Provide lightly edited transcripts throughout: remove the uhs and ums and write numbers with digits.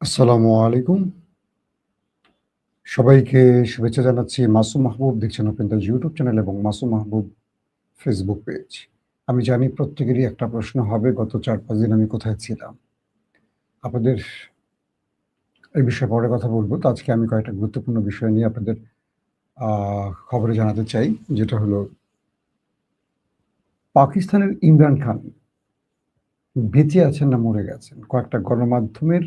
আসসালামু আলাইকুম। সবাইকে শুভেচ্ছা জানাচ্ছি। মাসুম মাহবুব দেখছেন ওপেন দ্য ইউটিউব চ্যানেল এবং মাসুম মাহবুব ফেসবুক পেজ। আমি জানি প্রত্যেকেরই একটা প্রশ্ন হবে, গত ৪-৫ দিন আমি কোথায় ছিলাম? আপনাদের এই বিষয়ে পরে কথা বলব। তো আজকে আমি কয়েকটা গুরুত্বপূর্ণ বিষয় নিয়ে আপনাদের আ খবরে জানাতে চাই। যেটা হলো পাকিস্তানের ইমরান খান বেঁচে আছেন না মরে গেছেন? কয়েকটা গণমাধ্যমের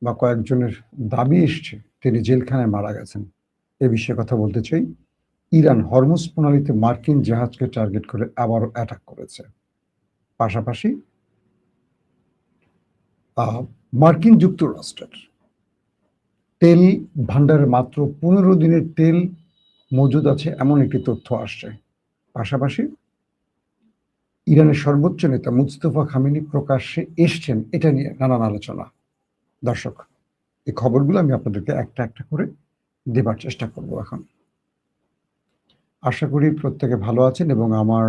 বা কয়েকজনের দাবি এসছে তিনি জেলখানায় মারা গেছেন। এ বিষয়ে কথা বলতে চাই। ইরান হরমুজ প্রণালীতে মার্কিন জাহাজকে টার্গেট করে আবারও অ্যাটাক করেছে। পাশাপাশি আ মার্কিন যুক্তরাষ্ট্রের তেল ভান্ডারে মাত্র ১৫ দিনের তেল মজুদ আছে এমন একটি তথ্য আসছে। পাশাপাশি ইরানের সর্বোচ্চ নেতা মুস্তফা খামেনি প্রকাশ্যে এসছেন এটা নিয়ে নানান আলোচনা। দর্শক, এই খবরগুলো আমি আপনাদেরকে একটা করে দেবার চেষ্টা করব এখন। আশা করি প্রত্যেকে ভালো আছেন এবং আমার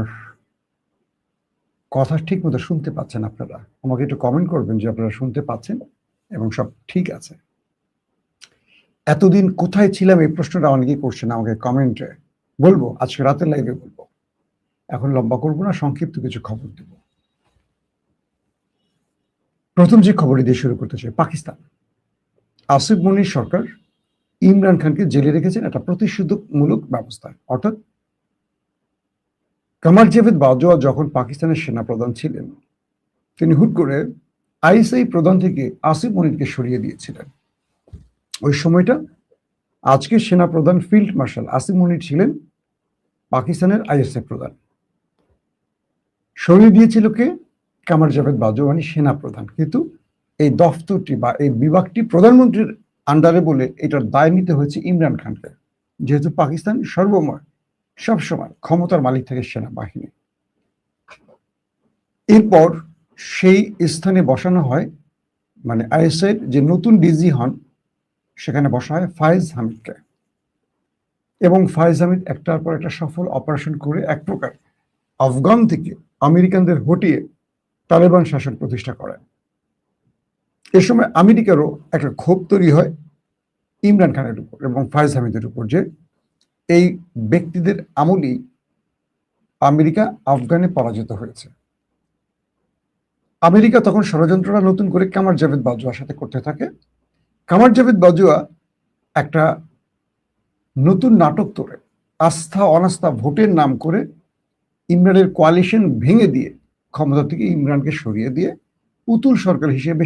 কথা ঠিকমতো শুনতে পাচ্ছেন আপনারা। আমাকে একটু কমেন্ট করবেন যে আপনারা শুনতে পাচ্ছেন এবং সব ঠিক আছে। এতদিন কোথায় ছিলাম এই প্রশ্নটা অনেকেই করছেন আমাকে কমেন্টে। বলবো আজকে রাতের লাইভে বলবো। এখন লম্বা করব না, সংক্ষিপ্ত কিছু খবর দেব। প্রথম যে খবরটি দিয়ে শুরু করতে চাই, পাকিস্তান। আসিফ মনির সরকার ইমরান খানকে জেলে রেখেছেন একটা প্রতিষেধকমূলক ব্যবস্থায়। অর্থাৎ কামাল জাভেদ বাজওয়া যখন পাকিস্তানের সেনাপ্রধান ছিলেন, তিনি হুট করে আইএসআই প্রধান থেকে আসিফ মনিরকে সরিয়ে দিয়েছিলেন। ওই সময়টা আজকের সেনাপ্রধান ফিল্ড মার্শাল আসিফ মনির ছিলেন পাকিস্তানের আইএসএফ প্রধান। সরিয়ে দিয়েছিল কে? কামার জাভেদ বাজওয়ানি সেনাপ্রধান। কিন্তু এই দফতরটি বা এই বিভাগটি প্রধানমন্ত্রীর আন্ডারে বলে এটার দায় নিতে হয়েছে ইমরান খানকে, যেহেতু পাকিস্তান সবসময় ক্ষমতার মালিক থাকে সেনাবাহিনী। এরপর সেই স্থানে বসানো হয়, মানে আইএসএর যে নতুন ডিজি হন সেখানে বসা হয় ফায়েজ হামিদকে, এবং ফায়েজ হামিদ একটার পর একটা সফল অপারেশন করে এক প্রকার আফগান থেকে আমেরিকানদের হটিয়ে তালেবান শাসন প্রতিষ্ঠা করেন। এ সময় আমেরিকারও একটা ক্ষোভ তৈরি হয় ইমরান খানের উপর এবং ফায়েজ হামিদের উপর, যে এই ব্যক্তিদের আমলেই আমেরিকা আফগানে পরাজিত হয়েছে। আমেরিকা তখন ষড়যন্ত্রটা নতুন করে কামার জাভেদ বাজওয়ার সাথে করতে থাকে। কামার জাভেদ বাজওয়া একটা নতুন নাটক তোলে, আস্থা অনাস্থা ভোটের নাম করে ইমরানের কোয়ালিশন ভেঙে দিয়ে ক্ষমতা থেকে ইমরানকে সরিয়ে দিয়ে পুতুল সরকার হিসেবে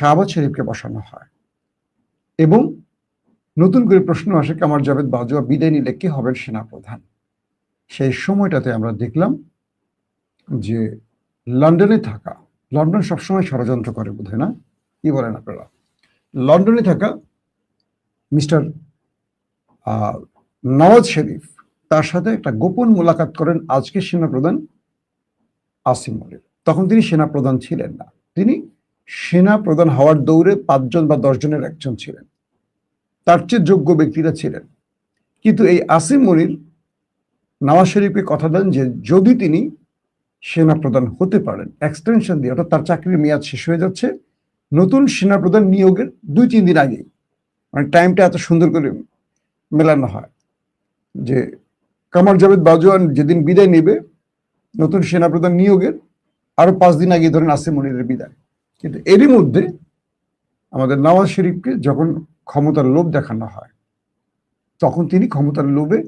শাহবাজ শরীফকে বসানো হয়। এবং নতুন করে প্রশ্ন আসে, কামার জাভেদ বাজওয়া বিদায় নিলে কে হবেন সেনাপ্রধান? সেই সময়টাতে আমরা দেখলাম যে লন্ডনে থাকা, লন্ডন সবসময় ষড়যন্ত্র করে বোধহয়, না কি বলেন আপনারা? লন্ডনে থাকা মিস্টার নওয়াজ শরীফ তার সাথে একটা গোপন মোলাকাত করেন আজকে সেনাপ্রধান আসিম মনির। তখন তিনি সেনাপ্রধান ছিলেন না, তিনি সেনাপ্রধান হওয়ার দৌড়ে ৫ জন বা ১০ জনের একজন ছিলেন, তার চেয়ে যোগ্য ব্যক্তিরা ছিলেন। কিন্তু এই আসিম মনির নওয়াজ শরীফকে কথা দেন যে যদি তিনি সেনাপ্রধান হতে পারেন এক্সটেনশন দিয়ে, অর্থাৎ তার চাকরির মেয়াদ শেষ হয়ে যাচ্ছে নতুন সেনাপ্রধান নিয়োগের ২-৩ দিন আগেই, মানে টাইমটা এত সুন্দর করে মেলানো হয় যে কামার জাভেদ বাজওয়ান যেদিন বিদায় নেবে নতুন সেনাপ্রধান নিয়োগের আরো ৫ দিন আগে ধরেন আসিম মনিরের বিদায়। কিন্তু এরই মধ্যে আমাদের নওয়াজ শরীফকে যখন ক্ষমতার লোভ দেখানো হয়, তখন তিনি ক্ষমতার লোভে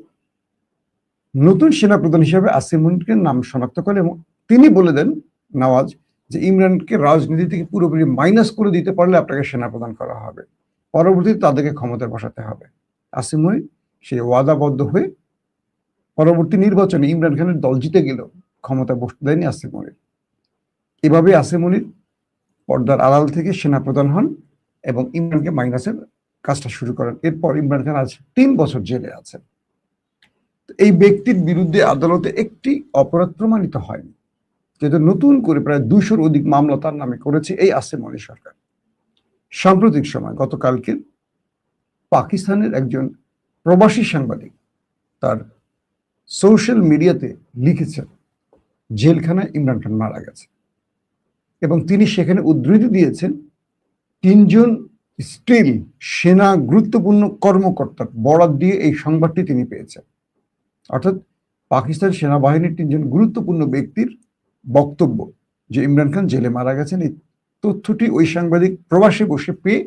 নতুন সেনাপ্রধান হিসেবে আসিম মনিরকে নাম শনাক্ত করেন এবং তিনি বলে দেন নওয়াজ যে ইমরানকে রাজনীতি থেকে পুরোপুরি মাইনাস করে দিতে পারলে আপনাকে সেনাপ্রধান করা হবে, পরবর্তীতে তাদেরকে ক্ষমতায় বসাতে হবে। আসিম মনির সেই ওয়াদাবদ্ধ হয়ে পরবর্তী নির্বাচনে ইমরান খানের দল জিতে গেল, ক্ষমতা বসতে দেয়নি আসিম মনির। এভাবে আসিম মনির পর্দার আড়াল থেকে সেনাপ্রধান হন এবং ইমরানকে মাইনাসের কাজটা শুরু করেন। এরপর ইমরান খান আজ ৩ বছর জেলে আছেন। এই ব্যক্তির বিরুদ্ধে আদালতে একটি অপরাধ প্রমাণিত হয়নি, যেহেতু নতুন করে প্রায় ২০০-র অধিক মামলা তার নামে করেছে এই আসিম মনির সরকার। সাম্প্রতিক সময় গতকালকে পাকিস্তানের একজন প্রবাসী সাংবাদিক তার সোশ্যাল মিডিয়াতে লিখেছেন জেলখানায় ইমরান খান মারা গেছে, এবং তিনি সেখানে উদ্ধৃতি দিয়েছেন তিনজন স্টিল সেনা গুরুত্বপূর্ণ কর্মকর্তার বরাত দিয়ে এই সংবাদটি তিনি পেয়েছেন। অর্থাৎ পাকিস্তান সেনাবাহিনীর তিনজন গুরুত্বপূর্ণ ব্যক্তির বক্তব্য যে ইমরান খান জেলে মারা গেছেন, এই তথ্যটি ওই সাংবাদিক প্রবাসে বসে পেয়ে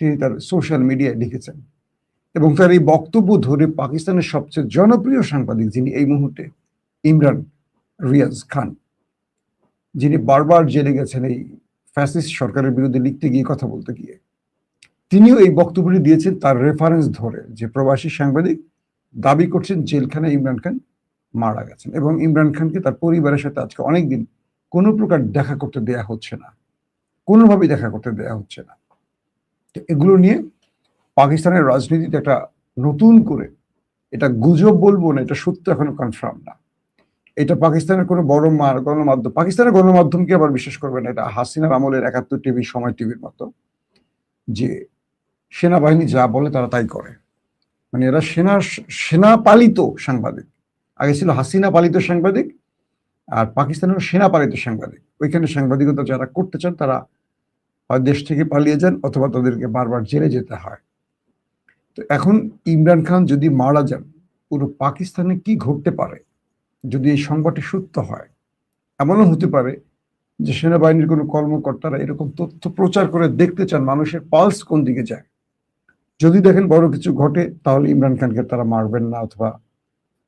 তিনি তার সোশ্যাল মিডিয়ায় লিখেছেন। এবং তার এই বক্তব্য ধরে পাকিস্তানের সবচেয়ে জনপ্রিয় সাংবাদিক, যিনি এই মুহূর্তে ইমরান রিয়াজ খান, যিনি বারবার জেলে গেছেন এই ফ্যাসিস্ট সরকারের বিরুদ্ধে লিখতে গিয়ে, কথা বলতে গিয়ে, তিনিও এই বক্তব্যটি দিয়েছেন তার রেফারেন্স ধরে, যে প্রবাসী সাংবাদিক দাবি করছেন জেলখানায় ইমরান খান মারা গেছেন এবং ইমরান খানকে তার পরিবারের সাথে আজকে অনেকদিন কোনো প্রকার দেখা করতে দেয়া হচ্ছে না, কোনোভাবেই দেখা করতে দেয়া হচ্ছে না। তো এগুলো নিয়ে পাকিস্তানের রাজনীতিতে একটা নতুন করে, এটা গুজব বলবো না, এটা সত্য এখনো কনফার্ম না, এটা পাকিস্তানের কোনো বড় গণমাধ্যম, পাকিস্তানের গণমাধ্যমকে আবার বিশ্বাস করবে না, এটা হাসিনার আমলের ৭১ টিভি, সময় টিভির মতো, যে সেনাবাহিনী যা বলে তারা তাই করে। মানে এরা সেনা পালিত সাংবাদিক, আগে ছিল হাসিনা পালিত সাংবাদিক, আর পাকিস্তানের সেনা পালিত সাংবাদিক। ওইখানে সাংবাদিকতা যারা করতে চান তারা হয় দেশ থেকে পালিয়ে যান অথবা তাদেরকে বারবার জেলে যেতে হয়। তো এখন ইমরান খান যদি মারা যান, পুরো পাকিস্তানে কি ঘটতে পারে যদি এই সংবাদটি সত্য হয়? এমনও হতে পারে যে সেনাবাহিনীর কোনো কর্মকর্তারা এরকম তথ্য প্রচার করে দেখতে চান মানুষের পালস কোন দিকে যায়। যদি দেখেন বড় কিছু ঘটে, তাহলে ইমরান খানকে তারা মারবেন না, অথবা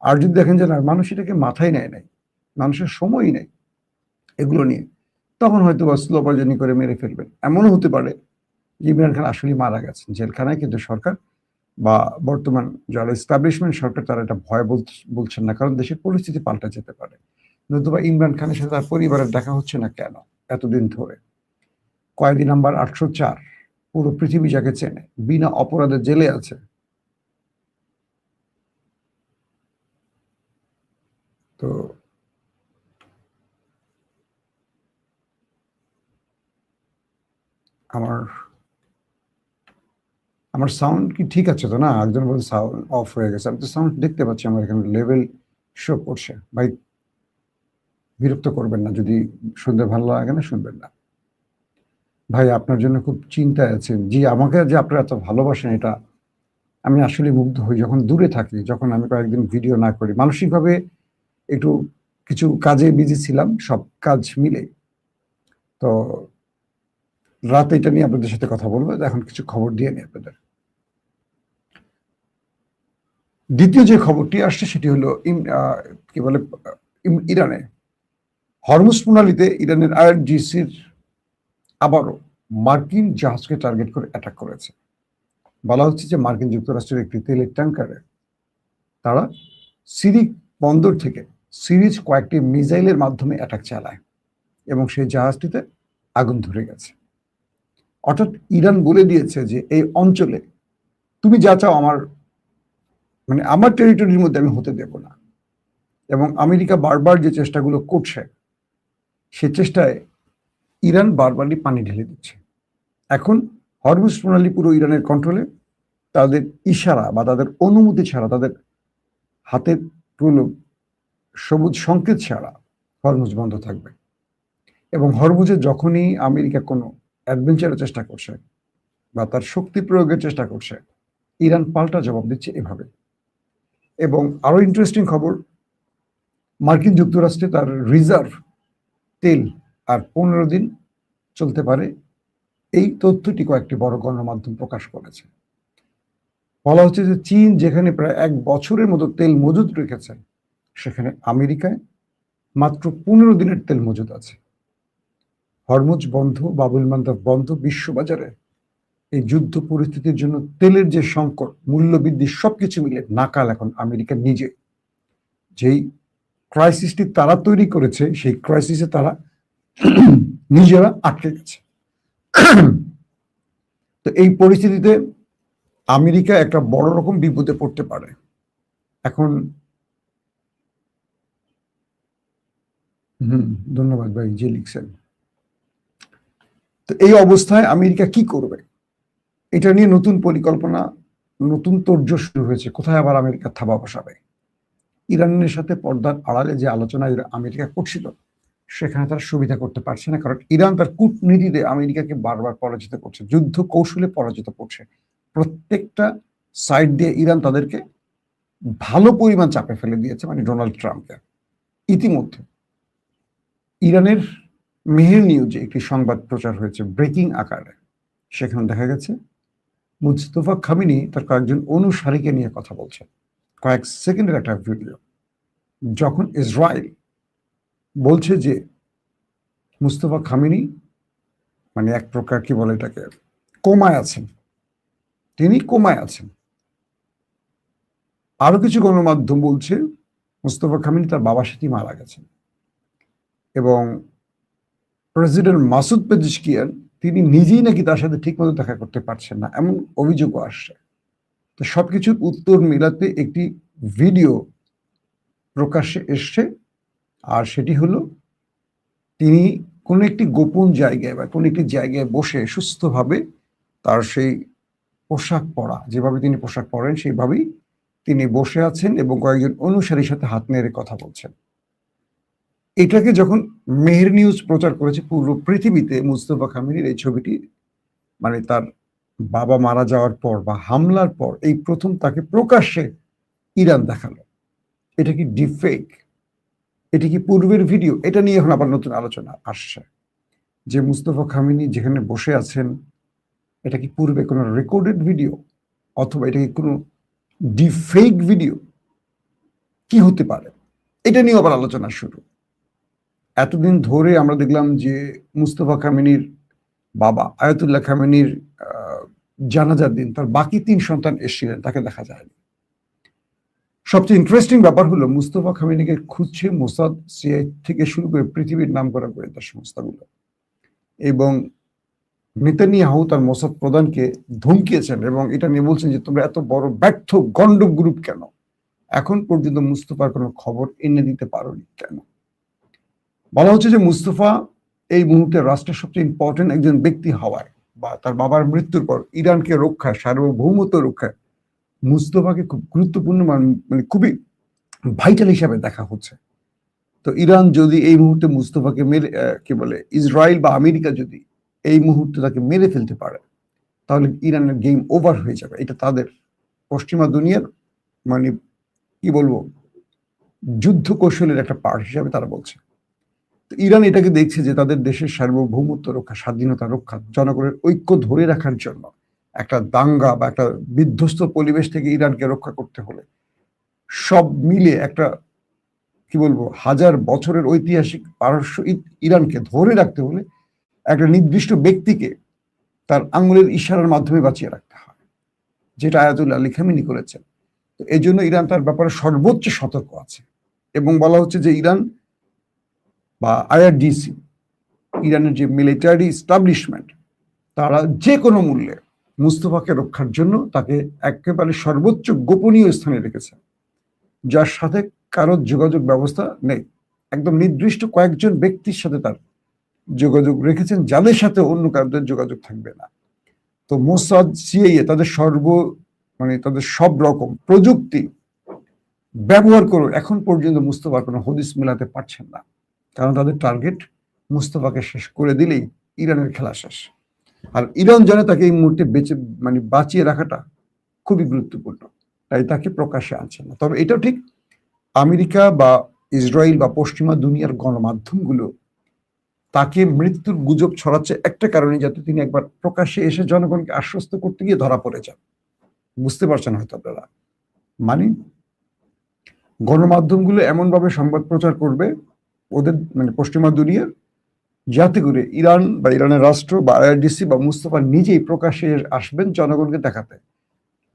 আর যদি দেখেন যে না, মানুষ এটাকে মাথায় নেয় নাই, মানুষের সময়ই নেই এগুলো নিয়ে, তখন হয়তো বা স্লো পয়জনিং করে মেরে ফেলবেন। এমনও হতে পারে যে ইমরান খান আসলেই মারা গেছেন জেলখানায়, কিন্তু সরকার বা বর্তমান যারা এস্টাবলিশমেন্ট সরকার তারা এটা ভয় বলছেন না, কারণ দেশের পরিস্থিতি পাল্টা যেতে পারে। নতুবা ইমরান খানের সাথে তার পরিবারের দেখা হচ্ছে না কেন এতদিন ধরে? কয়েদি নাম্বার ৮০৪, পুরো পৃথিবী যাকে চেনে, বিনা অপরাধে জেলে আছে। তো আমার সাউন্ড কি ঠিক আছে তো? না, একজন বলছে সাউন্ড অফ হয়ে গেছে, আমি তো সাউন্ড দেখতে পাচ্ছি, আমার এখানে লেভেল শো করছে। ভাই বিরক্ত করবেন না, যদি শুনতে ভালো লাগে না শুনবেন না। ভাই আপনার জন্য খুব চিন্তায় আছেন। জি, আমাকে যে আপনারা এত ভালোবাসেন এটা আমি আসলে মুগ্ধ হই। যখন দূরে থাকি, যখন আমি কয়েকদিন ভিডিও না করি, মানসিকভাবে একটু কিছু কাজে বিজি ছিলাম, সব কাজ মিলে, তো রাতে এটা নিয়ে আপনাদের সাথে কথা বলবো। এখন কিছু খবর দিয়ে নিই আপনাদের। দ্বিতীয় যে খবরটি আসছে সেটি হলো কি বলে, ইরানে হরমুজ প্রণালীতে ইরানের আইআরজিসির আবারও মার্কিন জাহাজকে টার্গেট করে অ্যাটাক করেছে। বলা হচ্ছে যে মার্কিন যুক্তরাষ্ট্রের একটি তেলের ট্যাঙ্কারে তারা সিরিক বন্দর থেকে সিরিজ কয়েকটি মিসাইলের মাধ্যমে অ্যাটাক চালায় এবং সেই জাহাজটিতে আগুন ধরে গেছে। অর্থাৎ ইরান বলে দিয়েছে যে এই অঞ্চলে তুমি যা চাও আমার টেরিটরির মধ্যে আমি হতে দেব না। এবং আমেরিকা বারবার যে চেষ্টাগুলো করছে, সে চেষ্টায় ইরান বারবারই পানি ঢেলে দিচ্ছে। এখন হরমুজ প্রণালী পুরো ইরানের কন্ট্রোলে, তাদের ইশারা বা তাদের অনুমতি ছাড়া, তাদের হাতের পুরো সবুজ সংকেত ছাড়া হরমুজ বন্ধ থাকবে। এবং হরমুজে যখনই আমেরিকা কোনো অ্যাডভেঞ্চারের চেষ্টা করছে বা তার শক্তি প্রয়োগের চেষ্টা করছে, ইরান পাল্টা জবাব দিচ্ছে এভাবে। এবং আরো ইন্টারেস্টিং খবর, মার্কিন যুক্তরাষ্ট্রে তার রিজার্ভ তেল আর 15 দিন চলতে পারে, এই তথ্যটি কয়েকটি বড় গণমাধ্যম প্রকাশ করেছে। বলা হচ্ছে যে চীন যেখানে প্রায় 1 বছরের মতো তেল মজুদ রেখেছে, সেখানে আমেরিকায় মাত্র 15 দিনের তেল মজুদ আছে। হরমুজ বন্ধ, বাবুল মান্দাব বন্ধ, বিশ্ববাজারে এই যুদ্ধ পরিস্থিতির জন্য তেলের যে সংকট, মূল্যবৃদ্ধি, সবকিছু মিলে নাকাল এখন আমেরিকা নিজে। যেই ক্রাইসিসটি তারা তৈরি করেছে, সেই ক্রাইসিসে তারা নিজেরা আটকে গেছে। তো এই পরিস্থিতিতে আমেরিকা একটা বড় রকম বিপদে পড়তে পারে। এখন ধন্যবাদ ভাই যে লিখছেন। তো এই অবস্থায় আমেরিকা কি করবে, এটা নিয়ে নতুন পরিকল্পনা, নতুন তোড়জোড় শুরু হয়েছে। কোথায় আবার আমেরিকা থাবা বসাবে? ইরানের সাথে পর্দার আড়ালে যে আলোচনা আমেরিকা করছিল, সেখানে তারা সুবিধা করতে পারছে না, কারণ ইরান তার কূটনীতিতে আমেরিকাকে বারবার পরাজিত করছে, যুদ্ধ কৌশলে পরাজিত করছে। প্রত্যেকটা সাইড দিয়ে ইরান তাদেরকে ভালো পরিমাণ চাপে ফেলে দিয়েছে, মানে ডোনাল্ড ট্রাম্পকে। ইতিমধ্যে ইরানের মেহের নিউজে একটি সংবাদ প্রচার হয়েছে ব্রেকিং আকারে। সেখানে দেখা গেছে মুস্তফা খামেনি তার কয়েকজন অনুসারীকে নিয়ে কথা বলছেন, কয়েক সেকেন্ডের একটা ভিডিও, যখন ইসরায়েল বলছে যে মুস্তফা খামেনি মানে এক প্রকার কি বলে এটাকে, কোমায় আছেন, তিনি কোমায় আছেন। আরো কিছু গণমাধ্যম বলছে মুস্তফা খামেনি তার বাবার সাথে মারা গেছেন, এবং প্রেসিডেন্ট মাসুদ পেজিশকিয়ান তিনি নিজেই নাকি তার সাথে ঠিকমতো দেখা করতে পারছেন না, এমন অভিযোগও আসছে। তো সবকিছুর উত্তর মিলাতে একটি ভিডিও প্রকাশ্যে এসছে, আর সেটি হলো তিনি কোনো একটি গোপন জায়গায় বা কোনো একটি জায়গায় বসে সুস্থভাবে তার সেই পোশাক পরা, যেভাবে তিনি পোশাক পরেন সেইভাবেই তিনি বসে আছেন এবং কয়েকজন অনুসারীর সাথে হাত নেড়ে কথা বলছেন। এটাকে যখন মেহের নিউজ প্রচার করেছে পুরো পৃথিবীতে, মুস্তফা খামেনির এই ছবিটি মানে তার বাবা মারা যাওয়ার পর বা হামলার পর এই প্রথম তাকে প্রকাশ্যে ইরান দেখালো। এটা কি ডিফেক? এটি কি পূর্বের ভিডিও? এটা নিয়ে এখন আবার নতুন আলোচনা আসছে যে মুস্তফা খামেনি যেখানে বসে আছেন এটা কি পূর্বে কোনো রেকর্ডেড ভিডিও, অথবা এটা কি কোনো ডিফেক ভিডিও? কি হতে পারে? এটা নিয়ে আবার আলোচনা শুরু। এতদিন ধরে আমরা দেখলাম যে মুস্তফা খামেনির বাবা আয়াতুল্লাহ খামেনির জানাজার দিন তার বাকি 3 সন্তান এসেছিলেন, তাকে দেখা যায়নি। সবচেয়ে ইন্টারেস্টিং ব্যাপার হলো মুস্তফা খামেনিকে খুঁজছে মোসাদ, সিআই থেকে শুরু করে পৃথিবীর নামকরা গোয়েন্দা সংস্থাগুলো, এবং নেতানিয়াহু তার মোসাদ প্রধানকে ধমকিয়েছেন এবং এটা নিয়ে বলছেন যে তোমরা এত বড় ব্যর্থ গন্ড গ্রুপ কেন এখন পর্যন্ত মুস্তফার কোনো খবর এনে দিতে পারোনি কেন? বলা হচ্ছে যে মুস্তফা এই মুহূর্তে রাষ্ট্রের সবচেয়ে ইম্পর্টেন্ট একজন ব্যক্তি হওয়ায় বা তার বাবার মৃত্যুর পর ইরানকে রক্ষায়, সার্বভৌমত্ব রক্ষায় মুস্তফাকে খুব গুরুত্বপূর্ণ মানে খুবই ভাইটাল হিসাবে দেখা হচ্ছে। তো ইরান যদি এই মুহূর্তে মুস্তফাকে মেরে কি বলে ইসরায়েল বা আমেরিকা যদি এই মুহূর্তে তাকে মেরে ফেলতে পারে তাহলে ইরানের গেম ওভার হয়ে যাবে। এটা তাদের পশ্চিমা দুনিয়ার মানে কি বলবো যুদ্ধ কৌশলের একটা পার্ট হিসাবে তারা বলছে। তো ইরান এটাকে দেখছে যে তাদের দেশের সার্বভৌমত্ব রক্ষা, স্বাধীনতা রক্ষা, জনগণের ঐক্য ধরে রাখার জন্য একটা দাঙ্গা বা একটা বিধ্বস্ত পরিবেশ থেকে ইরানকে রক্ষা করতে হলে সব মিলে একটা কি বলবো 1000 বছরের ঐতিহাসিক পারস্য ইরানকে ধরে রাখতে হলে একটা নির্দিষ্ট ব্যক্তিকে তার আঙুলের ইশারার মাধ্যমে বাঁচিয়ে রাখতে হয়, যেটা আয়াতুল্লাহ আলী খামেনি করেছেন। তো এই জন্য ইরান তার ব্যাপারে সর্বোচ্চ সতর্ক আছে, এবং বলা হচ্ছে যে ইরান বা আইআরজিসি, ইরানের যে মিলিটারি এস্টাবলিশমেন্ট, তারা যে কোনো মূল্যে মুস্তফাকে রক্ষার জন্য তাকে একেবারে সর্বোচ্চ গোপনীয় স্থানে রেখেছে, যার সাথে কারো যোগাযোগ ব্যবস্থা নেই। একদম নির্দিষ্ট কয়েকজন ব্যক্তির সাথে তার যোগাযোগ রেখেছেন, যাদের সাথে অন্য কারোর যোগাযোগ থাকবে না। তো মোসাদ, সিআইএ তাদের তাদের সব রকম প্রযুক্তি ব্যবহার করে এখন পর্যন্ত মুস্তফার কোনো হদিস মেলাতে পারছেন না, কারণ তাদের টার্গেট মুস্তফাকে শেষ করে দিলেই ইরানের খেলা শেষ। আর ইরান জানে তাকে এই মুহূর্তে বাঁচিয়ে রাখাটা খুবই গুরুত্বপূর্ণ, তাই তাকে প্রকাশ্যে আনছে না। তবে এটাও ঠিক, আমেরিকা বা ইসরায়েল বা পশ্চিমা দুনিয়ার গণমাধ্যমগুলো তাকে মৃত্যুর গুজব ছড়াচ্ছে একটা কারণে, যাতে তিনি একবার প্রকাশ্যে এসে জনগণকে আশ্বস্ত করতে গিয়ে ধরা পড়ে যান। বুঝতে পারছেন হয়তো আপনারা, মানে গণমাধ্যমগুলো এমন ভাবে সংবাদ প্রচার করবে ওদের পশ্চিমা দুনিয়ার, যাতে করে ইরান বা ইরানের রাষ্ট্র বা আইআরজিসি বা মুস্তফা নিজেই প্রকাশ্যে আসবেন জনগণকে দেখাতে।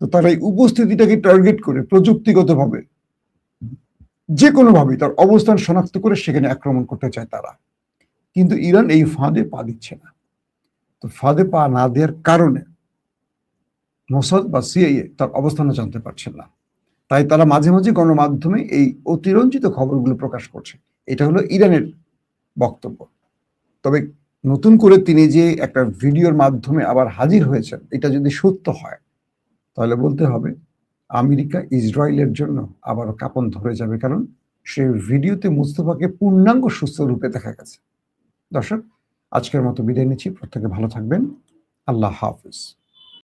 তো তারা এই উপস্থিতিটাকে টার্গেট করে প্রযুক্তিগতভাবে যে কোনোভাবেই তার অবস্থান শনাক্ত করে সেখানে আক্রমণ করতে চায় তারা। কিন্তু ইরান এই ফাঁদে পা দিচ্ছে না। তো ফাঁদে পা না দেওয়ার কারণে মোসাদ বা সিআইএ তার অবস্থানও জানতে পারছেন না, তাই তারা মাঝে মাঝে গণমাধ্যমে এই অতিরঞ্জিত খবরগুলো প্রকাশ করছে। এটা হলো ইরানের বক্তব্য। তবে নতুন করে তিনি যে একটা ভিডিওর মাধ্যমে আবার হাজির হয়েছেন, এটা যদি সত্য হয় তাহলে বলতে হবে আমেরিকা ইসরায়েলের জন্য আবারও কাঁপন ধরে যাবে, কারণ সেই ভিডিওতে মুস্তফাকে পূর্ণাঙ্গ সুস্থ রূপে দেখা গেছে। দর্শক, আজকের মতো বিদায় নিচ্ছি। প্রত্যেকে ভালো থাকবেন। আল্লাহ হাফিজ।